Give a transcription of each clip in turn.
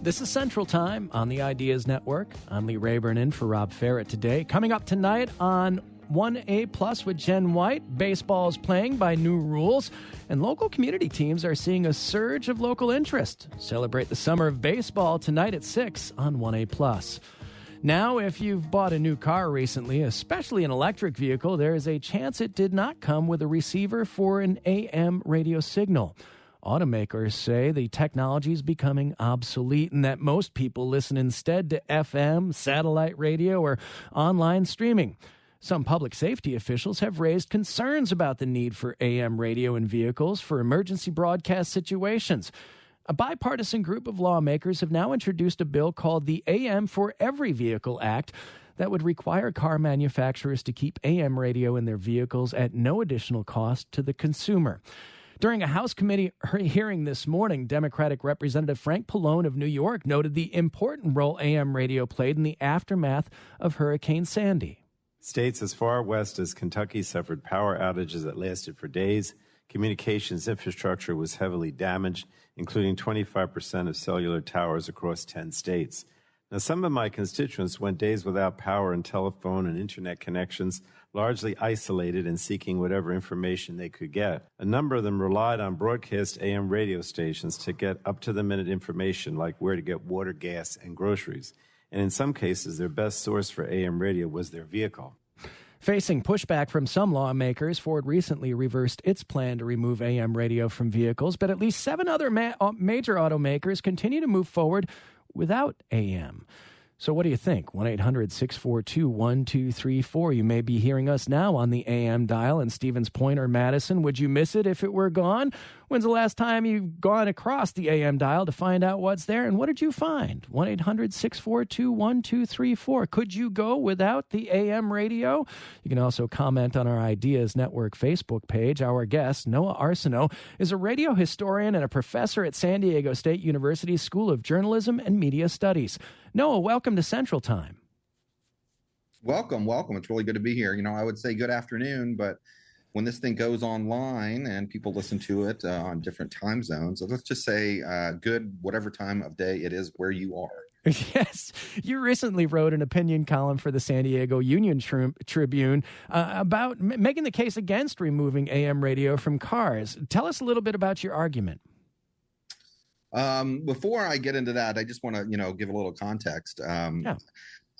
This is Central Time on the Ideas Network. I'm Lee Rayburn in for Rob Ferrett today. Coming up tonight on 1A Plus with Jen White, baseball is playing by new rules, and local community teams are seeing a surge of local interest. Celebrate the summer of baseball tonight at 6 on 1A Plus. Now, if you've bought a new car recently, especially an electric vehicle, there is a chance it did not come with a receiver for an AM radio signal. Automakers say the technology is becoming obsolete and that most people listen instead to FM, satellite radio, or online streaming. Some public safety officials have raised concerns about the need for AM radio in vehicles for emergency broadcast situations. A bipartisan group of lawmakers have now introduced a bill called the AM for Every Vehicle Act that would require car manufacturers to keep AM radio in their vehicles at no additional cost to the consumer. During a House committee hearing this morning, Democratic Representative Frank Pallone of New York noted the important role AM radio played in the aftermath of Hurricane Sandy. States as far west as Kentucky suffered power outages that lasted for days. Communications infrastructure was heavily damaged, including 25% of cellular towers across 10 states. Now, some of my constituents went days without power and telephone and internet connections, largely isolated and seeking whatever information they could get. A number of them relied on broadcast AM radio stations to get up-to-the-minute information like where to get water, gas, and groceries. And in some cases, their best source for AM radio was their vehicle. Facing pushback from some lawmakers, Ford recently reversed its plan to remove AM radio from vehicles, but at least 7 other major automakers continue to move forward without AM. So what do you think? 1-800-642-1234. You may be hearing us now on the AM dial in Stevens Point or Madison. Would you miss it if it were gone? When's the last time you've gone across the AM dial to find out what's there? And what did you find? 1-800-642-1234. Could you go without the AM radio? You can also comment on our Ideas Network Facebook page. Our guest, Noah Arceneaux, is a radio historian and a professor at San Diego State University's School of Journalism and Media Studies. Noah, welcome to Central Time. Welcome. It's really good to be here. I would say good afternoon, but when this thing goes online and people listen to it on different time zones, let's just say good whatever time of day it is where you are. Yes. You recently wrote an opinion column for the San Diego Union Tribune about making the case against removing AM radio from cars. Tell us a little bit about your argument. Before I get into that, I just want to, give a little context.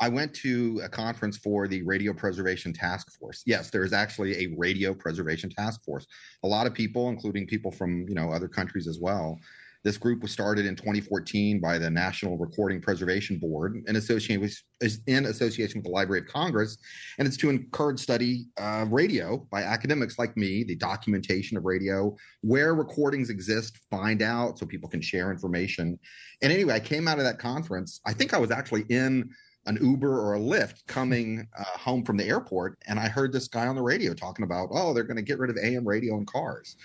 I went to a conference for the Radio Preservation Task Force. Yes, there is actually a Radio Preservation Task Force. A lot of people, including people from, other countries as well. This group was started in 2014 by the National Recording Preservation Board in association with the Library of Congress, and it's to encourage study of radio by academics like me, the documentation of radio, where recordings exist, find out so people can share information. And anyway, I came out of that conference. I think I was actually in an Uber or a Lyft coming home from the airport, and I heard this guy on the radio talking about, they're going to get rid of AM radio in cars.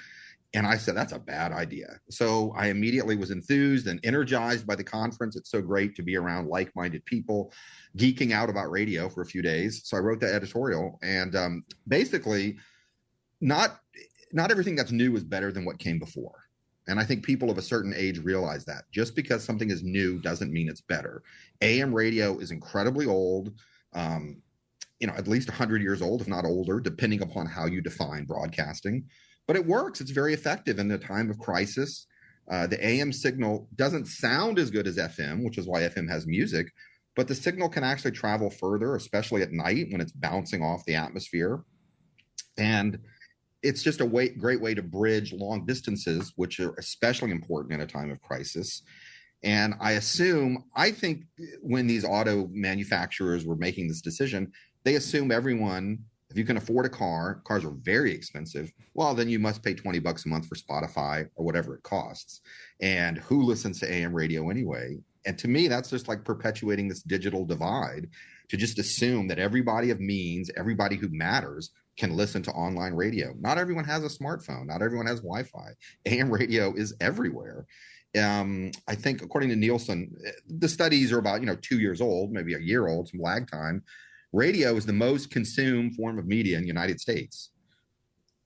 And I said, that's a bad idea. So I immediately was enthused and energized by the conference. It's so great to be around like-minded people geeking out about radio for a few days. So I wrote that editorial. And basically, not everything that's new is better than what came before. And I think people of a certain age realize that. Just because something is new doesn't mean it's better. AM radio is incredibly old, at least 100 years old, if not older, depending upon how you define broadcasting. But it works. It's very effective in the time of crisis. The AM signal doesn't sound as good as FM, which is why FM has music, but the signal can actually travel further, especially at night when it's bouncing off the atmosphere. And it's just a great way to bridge long distances, which are especially important in a time of crisis. And I think when these auto manufacturers were making this decision, they assume everyone, if you can afford a car, cars are very expensive. Well, then you must pay $20 a month for Spotify or whatever it costs. And who listens to AM radio anyway? And to me, that's just like perpetuating this digital divide to just assume that everybody of means, everybody who matters, can listen to online radio. Not everyone has a smartphone. Not everyone has Wi-Fi. AM radio is everywhere. I think according to Nielsen, the studies are about 2 years old, maybe a year old, some lag time. Radio is the most consumed form of media in the United States.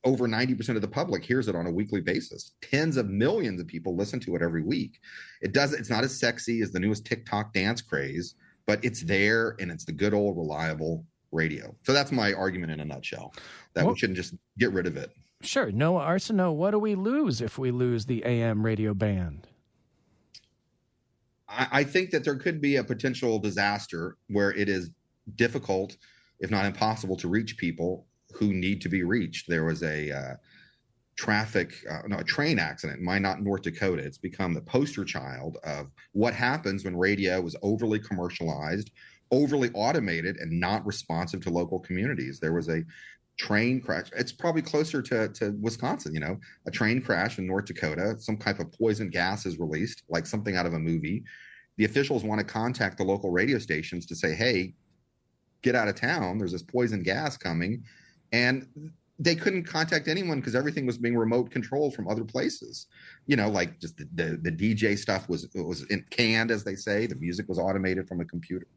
over 90% of the public hears it on a weekly basis. Tens of millions of people listen to it every week. It's not as sexy as the newest TikTok dance craze, but it's there, and it's the good old reliable radio. So that's my argument in a nutshell, that we shouldn't just get rid of it. Sure. Noah Arceneaux, what do we lose if we lose the AM radio band? I think that there could be a potential disaster where it is difficult, if not impossible, to reach people who need to be reached. There was a train accident in Minot, North Dakota. It's become the poster child of what happens when radio is overly commercialized, overly automated, and not responsive to local communities. There was a train crash. It's probably closer to Wisconsin, a train crash in North Dakota. Some type of poison gas is released, like something out of a movie. The officials want to contact the local radio stations to say, hey, get out of town. There's this poison gas coming. And they couldn't contact anyone because everything was being remote controlled from other places. Like just the DJ stuff was canned, as they say. The music was automated from a computer.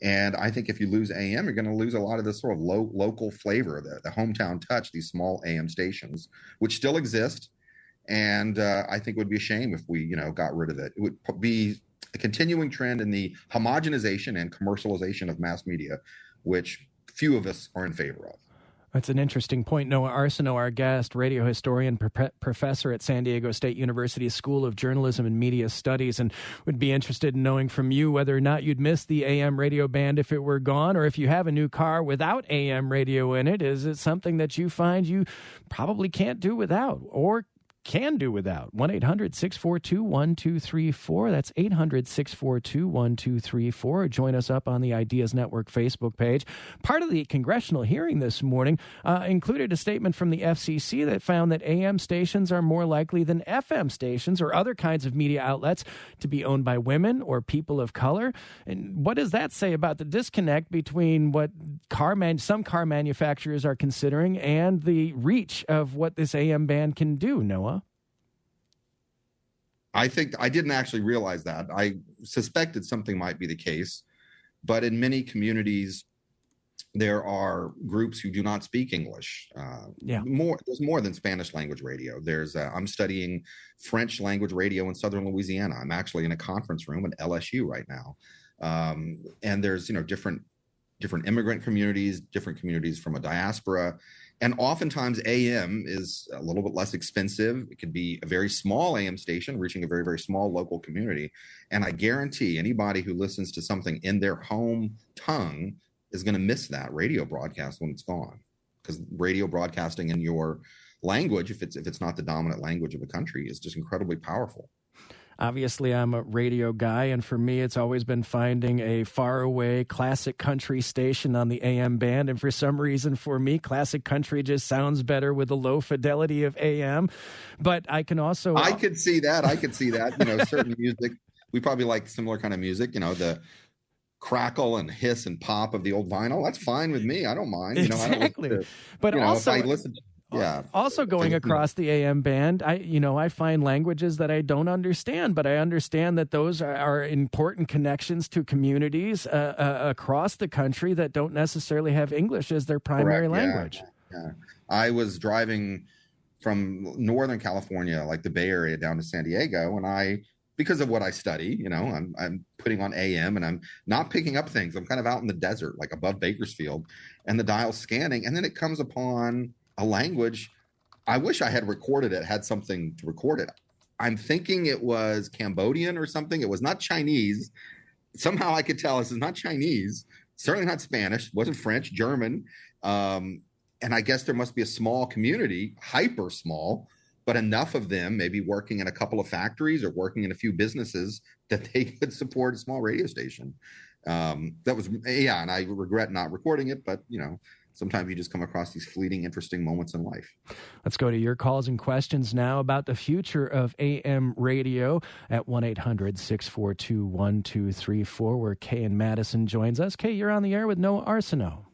And I think if you lose AM, you're going to lose a lot of this sort of local flavor, the hometown touch, these small AM stations, which still exist. And I think it would be a shame if we, got rid of it. It would be a continuing trend in the homogenization and commercialization of mass media, which few of us are in favor of. That's an interesting point. Noah Arceneaux, our guest, radio historian, professor at San Diego State University School of Journalism and Media Studies, and would be interested in knowing from you whether or not you'd miss the AM radio band if it were gone, or if you have a new car without AM radio in it. Is it something that you find you probably can't do without, or can do without? 1-800-642-1234. That's 800-642-1234. Join us up on the Ideas Network Facebook page. Part of the congressional hearing this morning included a statement from the FCC that found that AM stations are more likely than FM stations or other kinds of media outlets to be owned by women or people of color. And what does that say about the disconnect between what some car manufacturers are considering and the reach of what this AM band can do, Noah? I think I didn't actually realize that. I suspected something might be the case, but in many communities, there are groups who do not speak English. There's more than Spanish language radio. I'm studying French language radio in Southern Louisiana. I'm actually in a conference room at LSU right now. And there's, different immigrant communities, different communities from a diaspora. And oftentimes AM is a little bit less expensive. It could be a very small AM station reaching a very, very small local community. And I guarantee anybody who listens to something in their home tongue is going to miss that radio broadcast when it's gone. Because radio broadcasting in your language, if it's not the dominant language of the country, is just incredibly powerful. Obviously, I'm a radio guy, and for me, it's always been finding a faraway classic country station on the AM band. And for some reason, for me, classic country just sounds better with the low fidelity of AM. But I can also... I could see that. Certain music, we probably like similar kind of music, the crackle and hiss and pop of the old vinyl. That's fine with me. I don't mind. Exactly. But also... if I listen to Also going across the AM band, I find languages that I don't understand, but I understand that those are important connections to communities across the country that don't necessarily have English as their primary language. Yeah. I was driving from Northern California, like the Bay Area, down to San Diego, and because of what I study, I'm putting on AM and I'm not picking up things. I'm kind of out in the desert, like above Bakersfield, and the dial's scanning, and then it comes upon a language. I wish I had recorded it, had something to record it. I'm thinking it was Cambodian or something. It was not Chinese. Somehow I could tell this is not Chinese, certainly not Spanish, wasn't French, German. And I guess there must be a small community, hyper small, but enough of them maybe working in a couple of factories or working in a few businesses that they could support a small radio station. And I regret not recording it, but sometimes you just come across these fleeting, interesting moments in life. Let's go to your calls and questions now about the future of AM radio at 1-800-642-1234, where Kay in Madison joins us. Kay, you're on the air with Noah Arceneaux.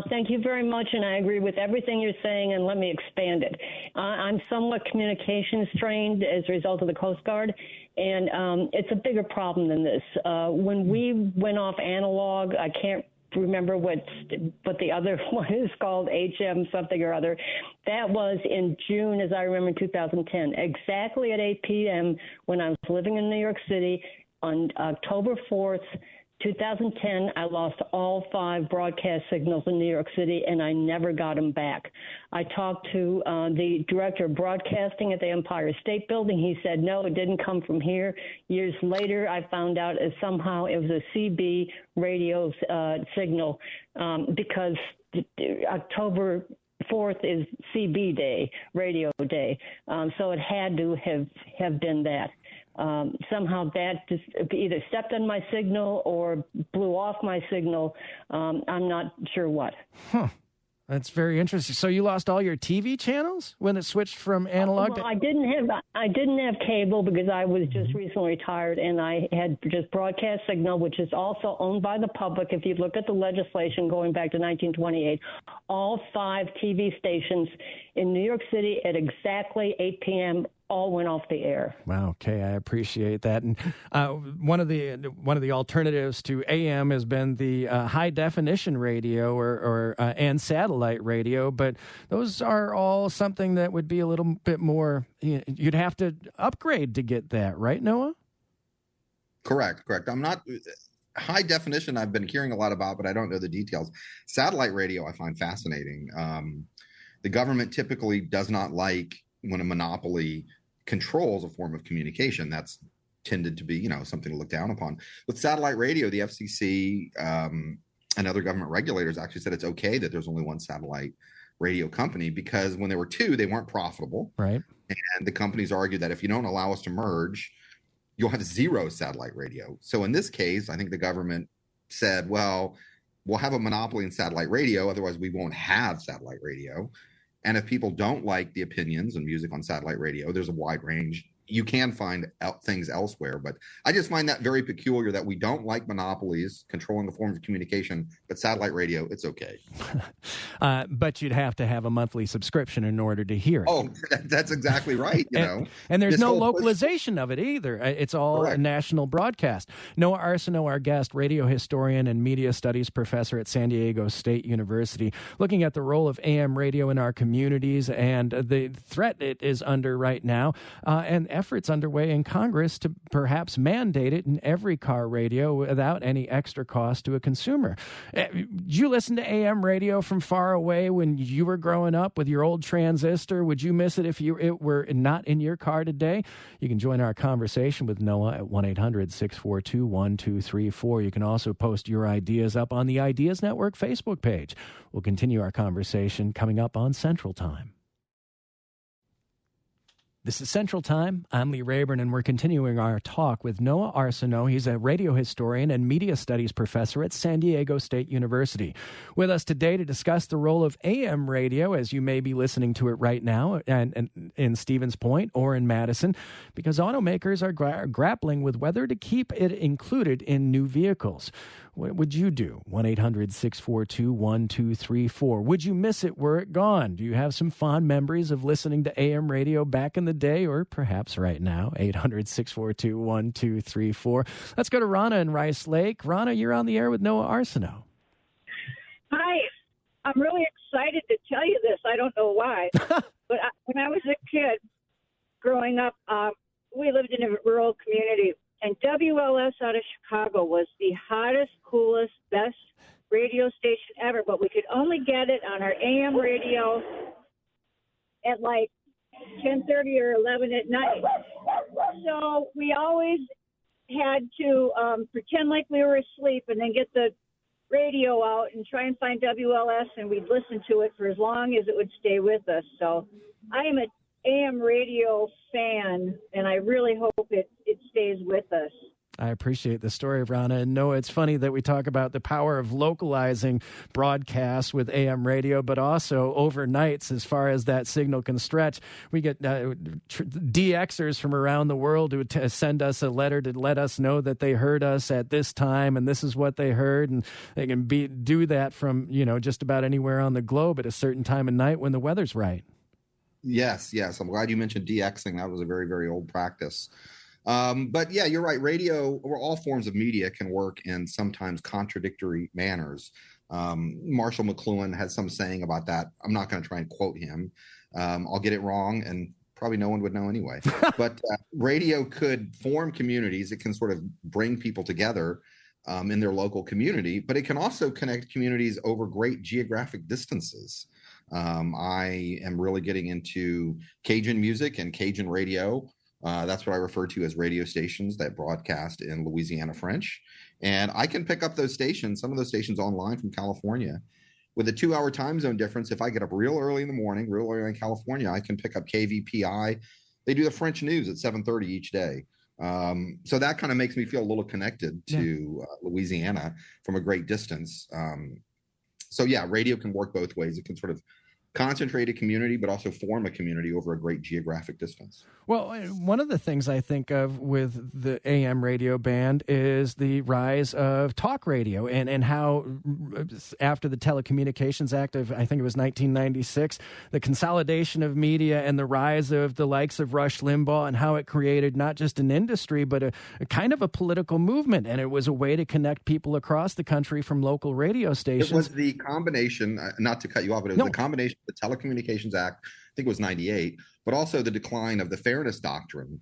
Thank you very much, and I agree with everything you're saying, and let me expand it. I'm somewhat communications trained as a result of the Coast Guard, and it's a bigger problem than this. When we went off analog, I can't remember what the other one is called, HM something or other. That was in June, as I remember, in 2010, exactly at 8 p.m. when I was living in New York City on October 4th, 2010, I lost all 5 broadcast signals in New York City, and I never got them back. I talked to the director of broadcasting at the Empire State Building. He said, no, it didn't come from here. Years later, I found out somehow it was a CB radio signal because October 4th is CB Day, Radio Day. So it had to have been that. Somehow that just either stepped on my signal or blew off my signal. I'm not sure what. Huh. That's very interesting. So you lost all your TV channels when it switched from analog to... I didn't have cable because I was just recently retired, and I had just broadcast signal, which is also owned by the public. If you look at the legislation going back to 1928, all 5 TV stations in New York City at exactly 8 p.m. all went off the air. Wow. Okay, I appreciate that. And one of the alternatives to AM has been the high definition radio or and satellite radio, but those are all something that would be a little bit more. You'd have to upgrade to get that, right, Noah? Correct. I'm not high definition. I've been hearing a lot about, but I don't know the details. Satellite radio, I find fascinating. The government typically does not like when a monopoly controls a form of communication. That's tended to be, something to look down upon. With satellite radio, the FCC and other government regulators actually said it's okay that there's only one satellite radio company because when there were 2, they weren't profitable. Right. And the companies argued that if you don't allow us to merge, you'll have 0 satellite radio. So in this case, I think the government said, well, we'll have a monopoly in satellite radio. Otherwise, we won't have satellite radio. And if people don't like the opinions and music on satellite radio, there's a wide range. You can find things elsewhere. But I just find that very peculiar that we don't like monopolies controlling the forms of communication, but satellite radio, it's okay. But you'd have to have a monthly subscription in order to hear it. Oh, that's exactly right. And there's no localization of it either. It's all a national broadcast. Noah Arceneaux, our guest, radio historian and media studies professor at San Diego State University, looking at the role of AM radio in our communities and the threat it is under right now, and efforts underway in Congress to perhaps mandate it in every car radio without any extra cost to a consumer. Did you listen to AM radio from far away when you were growing up with your old transistor? Would you miss it if it were not in your car today? You can join our conversation with Noah at 1-800-642-1234. You can also post your ideas up on the Ideas Network Facebook page. We'll continue our conversation coming up on Central Time. This is Central Time. I'm Lee Rayburn, and we're continuing our talk with Noah Arceneaux. He's a radio historian and media studies professor at San Diego State University. With us today to discuss the role of AM radio, as you may be listening to it right now, and in Stevens Point or in Madison, because automakers are grappling with whether to keep it included in new vehicles. What would you do? 1-800-642-1234. Would you miss it were it gone? Do you have some fond memories of listening to AM radio back in the day or perhaps right now? 800-642-1234. Let's go to Rana in Rice Lake. Rana, you're on the air with Noah Arceneaux. Hi. I'm really excited to tell you this. I don't know why. But when I was a kid growing up, we lived in a rural community. And WLS out of Chicago was the hottest, coolest, best radio station ever. But we could only get it on our AM radio at like 10:30 or 11 at night. So we always had to pretend like we were asleep and then get the radio out and try and find WLS, and we'd listen to it for as long as it would stay with us. So I am an AM radio fan, and I really hope it stays with us. I appreciate the story, Rana. And Noah, it's funny that we talk about the power of localizing broadcasts with AM radio, but also overnights as far as that signal can stretch. We get DXers from around the world who send us a letter to let us know that they heard us at this time and this is what they heard. And they can do that from, just about anywhere on the globe at a certain time of night when the weather's right. Yes. I'm glad you mentioned DXing. That was a very, very old practice. But yeah, you're right. Radio or all forms of media can work in sometimes contradictory manners. Marshall McLuhan has some saying about that. I'm not going to try and quote him. I'll get it wrong, and probably no one would know anyway. But radio could form communities. It can sort of bring people together in their local community, but it can also connect communities over great geographic distances. I am really getting into Cajun music and Cajun radio. That's what I refer to as radio stations that broadcast in Louisiana French. And I can pick up those stations, some of those stations online from California. With a 2-hour time zone difference, if I get up real early in the morning, real early in California, I can pick up KVPI. They do the French news at 7:30 each day. So that kind of makes me feel a little connected to Louisiana from a great distance. So yeah, radio can work both ways. It can sort of concentrate a community, but also form a community over a great geographic distance. Well, one of the things I think of with the AM radio band is the rise of talk radio and how after the Telecommunications Act of, I think it was 1996, the consolidation of media and the rise of the likes of Rush Limbaugh and how it created not just an industry, but a kind of a political movement. And it was a way to connect people across the country from local radio stations. It was the combination, not to cut you off, but it was the combination of the Telecommunications Act, I think it was 98, but also the decline of the Fairness Doctrine,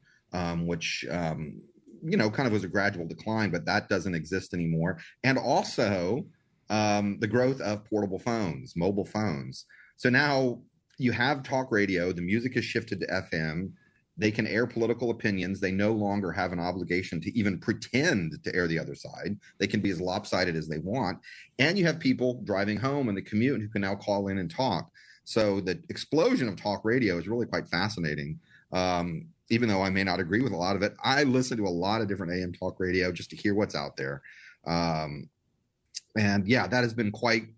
which, kind of was a gradual decline, but that doesn't exist anymore. And also the growth of portable phones, mobile phones. So now you have talk radio, the music has shifted to FM. They can air political opinions. They no longer have an obligation to even pretend to air the other side. They can be as lopsided as they want. And you have people driving home in the commute who can now call in and talk. So the explosion of talk radio is really quite fascinating. Even though I may not agree with a lot of it, I listen to a lot of different AM talk radio just to hear what's out there. And yeah, that has been quite,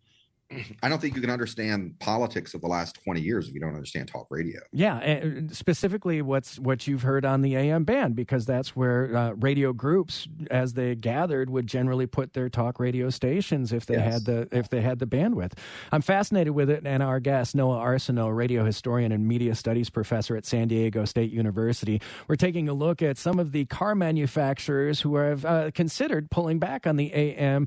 I don't think you can understand politics of the last 20 years if you don't understand talk radio. Yeah, and specifically what you've heard on the AM band, because that's where radio groups, as they gathered, would generally put their talk radio stations if they had the bandwidth. I'm fascinated with it, and our guest, Noah Arceneaux, radio historian and media studies professor at San Diego State University. We're taking a look at some of the car manufacturers who have considered pulling back on the AM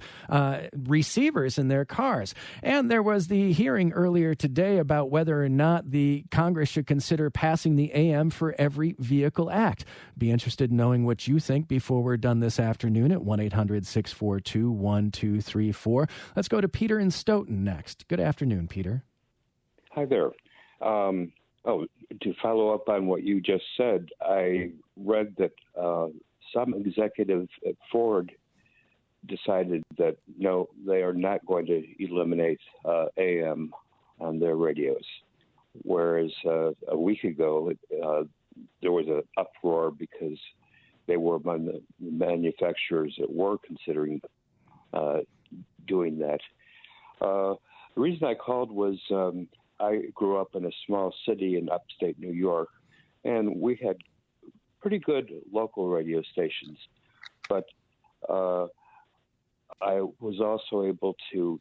receivers in their cars. And there was the hearing earlier today about whether or not the Congress should consider passing the AM for Every Vehicle Act. Be interested in knowing what you think before we're done this afternoon at 1-800-642-1234. Let's go to Peter in Stoughton next. Good afternoon, Peter. Hi there. To follow up on what you just said, I read that some executive at Ford decided that no, they are not going to eliminate AM on their radios. Whereas a week ago, there was an uproar because they were among the manufacturers that were considering doing that. The reason I called was I grew up in a small city in upstate New York, and we had pretty good local radio stations, but I was also able to,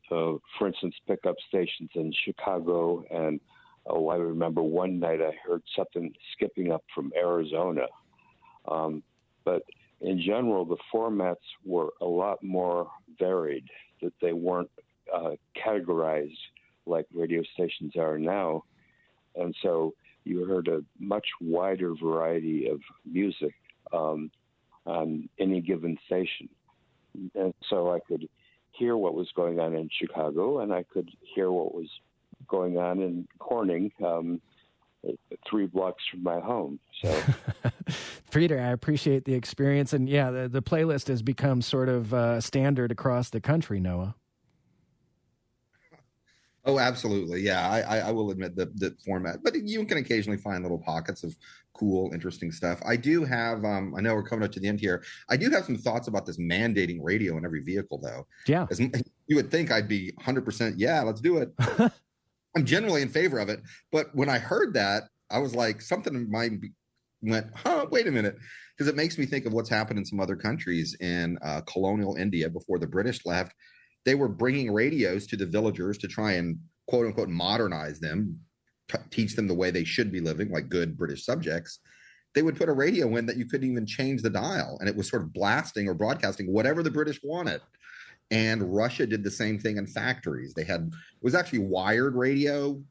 for instance, pick up stations in Chicago. And I remember one night I heard something skipping up from Arizona. But in general, the formats were a lot more varied, that they weren't categorized like radio stations are now. And so you heard a much wider variety of music on any given station. And so I could hear what was going on in Chicago, and I could hear what was going on in Corning, 3 blocks from my home. So, Peter, I appreciate the experience. And yeah, the playlist has become sort of standard across the country, Noah. Oh, absolutely. Yeah, I will admit the format, but you can occasionally find little pockets of cool, interesting stuff. I do have, I know we're coming up to the end here. I do have some thoughts about this mandating radio in every vehicle, though. Yeah. As you would think I'd be 100%, yeah, let's do it. I'm generally in favor of it. But when I heard that, I was like, something in my went, wait a minute. Because it makes me think of what's happened in some other countries in colonial India before the British left. They were bringing radios to the villagers to try and, quote unquote, modernize them, teach them the way they should be living, like good British subjects. they would put a radio in that you couldn't even change the dial, and it was sort of blasting or broadcasting whatever the British wanted. And Russia did the same thing in factories. It was actually wired radio.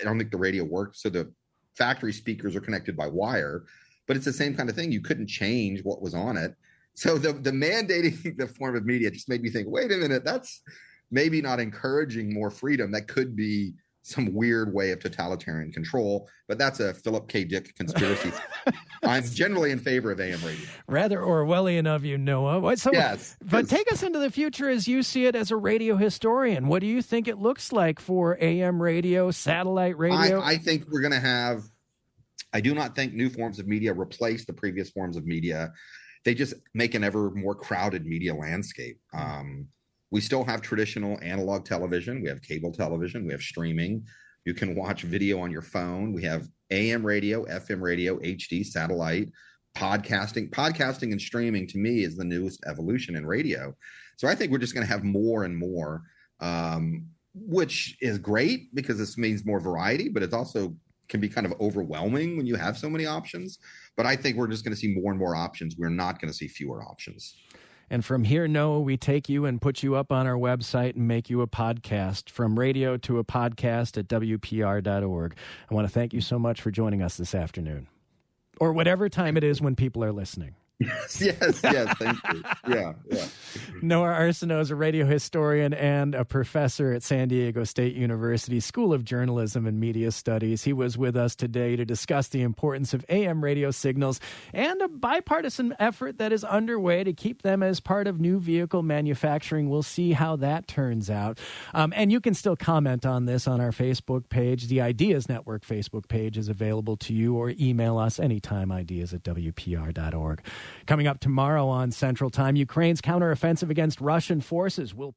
I don't think the radio worked, so the factory speakers are connected by wire, but it's the same kind of thing. You couldn't change what was on it. So the mandating the form of media just made me think, wait a minute, that's maybe not encouraging more freedom. That could be some weird way of totalitarian control, but that's a Philip K. Dick conspiracy. I'm generally in favor of AM radio. Rather Orwellian of you, Noah. So, yes. But take us into the future as you see it as a radio historian. What do you think it looks like for AM radio, satellite radio? I think we're going to have, I do not think new forms of media replace the previous forms of media. They just make an ever more crowded media landscape. We still have traditional analog television. We have cable television. We have streaming. You can watch video on your phone. We have AM radio, FM radio, HD, satellite, podcasting. Podcasting and streaming, to me, is the newest evolution in radio. So I think we're just going to have more and more, which is great because this means more variety, but it also can be kind of overwhelming when you have so many options. But I think we're just going to see more and more options. We're not going to see fewer options. And from here, Noah, we take you and put you up on our website and make you a podcast, from radio to a podcast at WPR.org. I want to thank you so much for joining us this afternoon, or whatever time it is when people are listening. Yes, thank you. Yeah. Noah Arceneaux is a radio historian and a professor at San Diego State University School of Journalism and Media Studies. He was with us today to discuss the importance of AM radio signals and a bipartisan effort that is underway to keep them as part of new vehicle manufacturing. We'll see how that turns out. And you can still comment on this on our Facebook page. The Ideas Network Facebook page is available to you, or email us anytime, ideas@WPR.org. Coming up tomorrow on Central Time, Ukraine's counteroffensive against Russian forces will